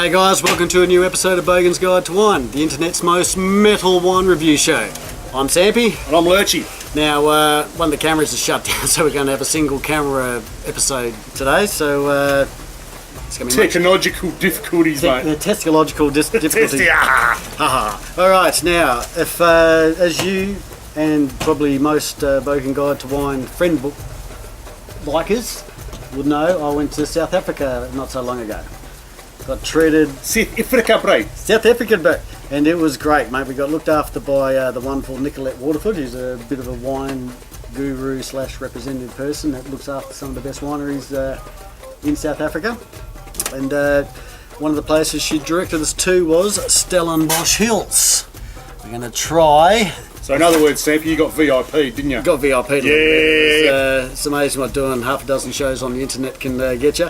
G'day guys, welcome to a new episode of Bogan'S Guide to Wine, the internet's most metal wine review show. I'm Sampy. And I'm Lurchy. Now, one of the cameras is shut down, so we're going to have a single camera episode today, so it's going to be technological difficulties, mate. Technological difficulties. Alright, now, if as you and probably most Bogan Guide to Wine friend book likers would know, I went to South Africa not so long ago. Got treated South Africa, bro, and it was great, mate. We got looked after by the wonderful Nicolette Waterford, who's a bit of a wine guru / representative person that looks after some of the best wineries in South Africa. And one of the places she directed us to was Stellenbosch Hills. We're going to try. So in other words, Sampy, you got VIP, didn't you? Got VIP. Yeah. It's amazing what doing half a dozen shows on the internet can get you.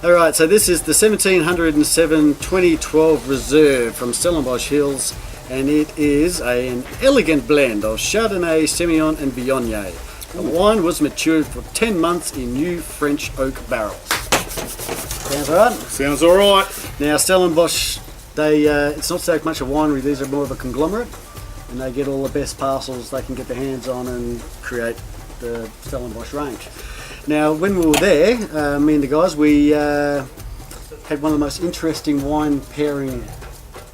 Alright, so this is the 1707 2012 Reserve from Stellenbosch Hills, and it is an elegant blend of Chardonnay, Semillon and Viognier. The wine was matured for 10 months in new French oak barrels. Sounds alright? Sounds alright. Now Stellenbosch, it's not so much a winery, these are more of a conglomerate, and they get all the best parcels they can get their hands on and create the Stellenbosch range. Now, when we were there, me and the guys, we had one of the most interesting wine pairing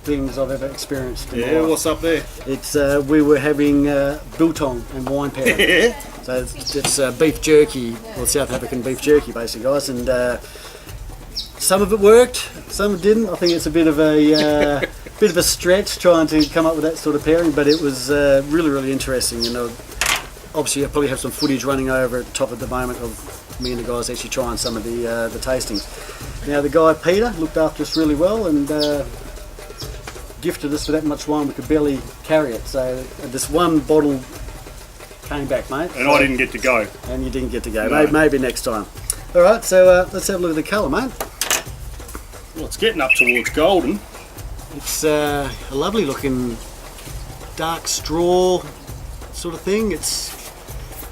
things I've ever experienced. Yeah, what's up there? It's we were having biltong and wine pairing. So it's beef jerky, or South African beef jerky, basically, guys. And some of it worked, some didn't. I think it's a bit of a stretch trying to come up with that sort of pairing, but it was really, really interesting. You know. Obviously, I probably have some footage running over at the top at the moment of me and the guys actually trying some of the tastings. Now, the guy Peter looked after us really well and gifted us for that much wine we could barely carry it. So this one bottle came back, mate. And so, I didn't get to go. And you didn't get to go. No. Maybe next time. All right, so let's have a look at the colour, mate. Well, it's getting up towards golden. It's a lovely looking dark straw sort of thing. It's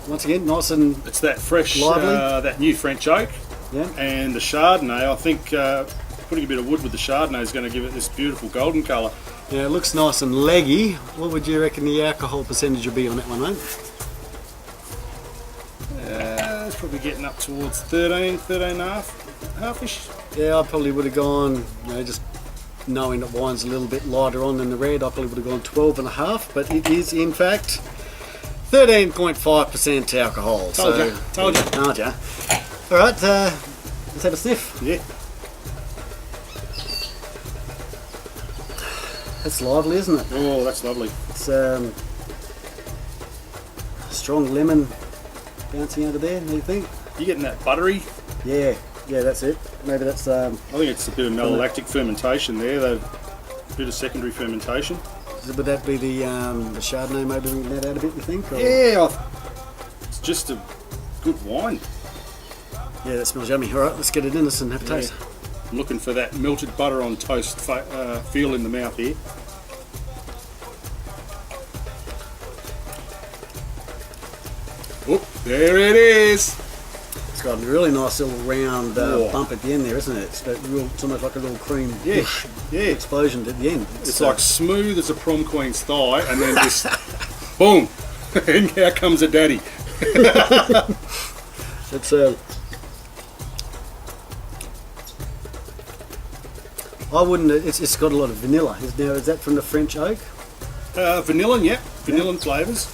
once again nice and it's that fresh, lively. That new French oak, yeah. And the Chardonnay. I think putting a bit of wood with the Chardonnay is going to give it this beautiful golden colour. Yeah, it looks nice and leggy. What would you reckon the alcohol percentage would be on that one, mate? It's probably getting up towards 13 and a half-ish. Yeah, I probably would have gone, just knowing that wine's a little bit lighter on than the red, I probably would have gone 12 and a half, but it is in fact 13.5% alcohol. Told you. Alright, let's have a sniff. Yeah. That's lively, isn't it? Oh, that's lovely. It's strong lemon bouncing out of there, what do you think? You getting that buttery? Yeah, that's it. Maybe that's... I think it's a bit of malolactic fermentation there, a bit of secondary fermentation. Would that be the Chardonnay maybe bringing that out a bit, you think? Or? Yeah, it's just a good wine. Yeah, that smells yummy. All right, let's get it in us and have a taste. I'm looking for that melted butter on toast feel in the mouth here. Oh, there it is. It's got a really nice little round bump at the end there, isn't it? It's almost like a little cream explosion at the end. It's like smooth as a prom queen's thigh, and then just boom, and here comes a daddy. It's I wouldn't. It's got a lot of vanilla. Now, is that from the French oak? Vanilla, yeah, vanilla flavours.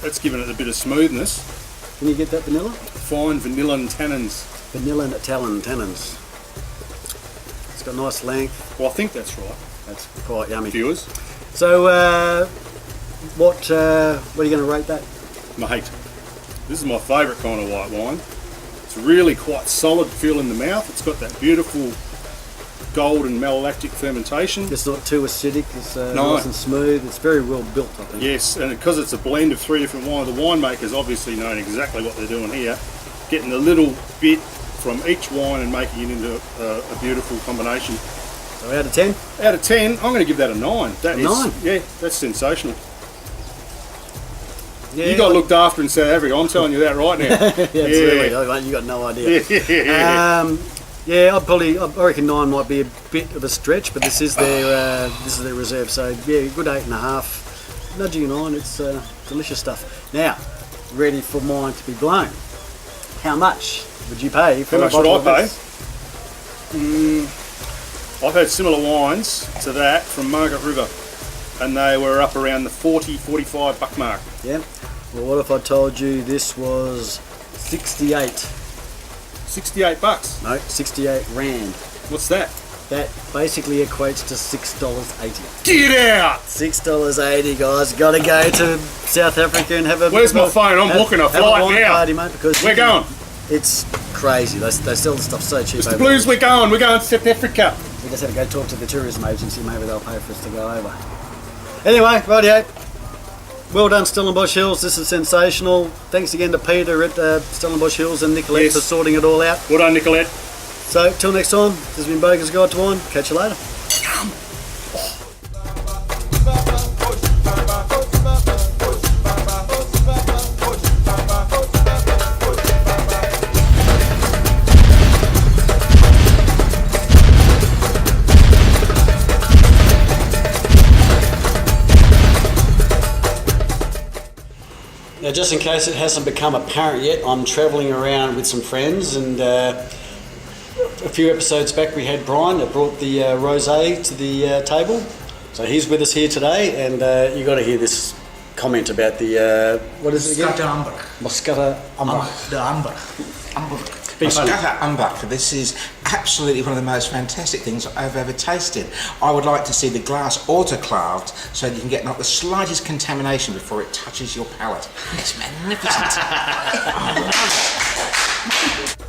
That's given it a bit of smoothness. Can you get that vanilla? Fine vanilla and tannins. Vanilla and Italian tannins. It's got nice length. Well, I think that's right. That's quite yummy. Viewers. So, what are you going to rate that? Mate, this is my favourite kind of white wine. It's really quite solid feel in the mouth. It's got that beautiful golden malolactic fermentation. It's not too acidic, it's nice and smooth, it's very well built, I think. Yes, and because it's a blend of 3 different wines, the winemakers obviously know exactly what they're doing here, getting a little bit from each wine and making it into a beautiful combination. So out of 10? Out of 10, I'm going to give that a 9. A 9? Yeah, that's sensational. Yeah, you got looked after in South Africa, I'm telling you that right now. Yeah, absolutely. You got no idea. Yeah, I reckon 9 might be a bit of a stretch, but this is their reserve. So yeah, good 8.5, nudging 9. It's delicious stuff. Now, ready for mine to be blown. How much would you pay for How a much would bottle I of pay? this? I've had similar wines to that from Margaret River, and they were up around the 40-45 buck mark. Yeah. Well, what if I told you this was 68? 68 bucks. No, 68 rand. What's that? That basically equates to $6.80. Get out! $6.80, guys. Got to go to South Africa and have a. Where's my phone? I'm booking a flight wine now. party, mate, because We're going. It's crazy. They sell the stuff so cheap. Mr. Blues, we're going. We're going to South Africa. We just had to go talk to the tourism agency. Maybe they'll pay for us to go over. Anyway, rightio. Well done, Stellenbosch Hills. This is sensational. Thanks again to Peter at Stellenbosch Hills and Nicolette for sorting it all out. Well done, Nicolette. So, till next time, this has been Bogan'S Guide to Wine. Catch you later. Now, just in case it hasn't become apparent yet, I'm travelling around with some friends, and a few episodes back we had Brian that brought the rosé to the table. So he's with us here today, and you got to hear this comment about the what is it again? Moscato Amber. The amber. Moscato Amber. This is absolutely one of the most fantastic things I've ever tasted. I would like to see the glass autoclaved so that you can get not the slightest contamination before it touches your palate. It's magnificent. I love it.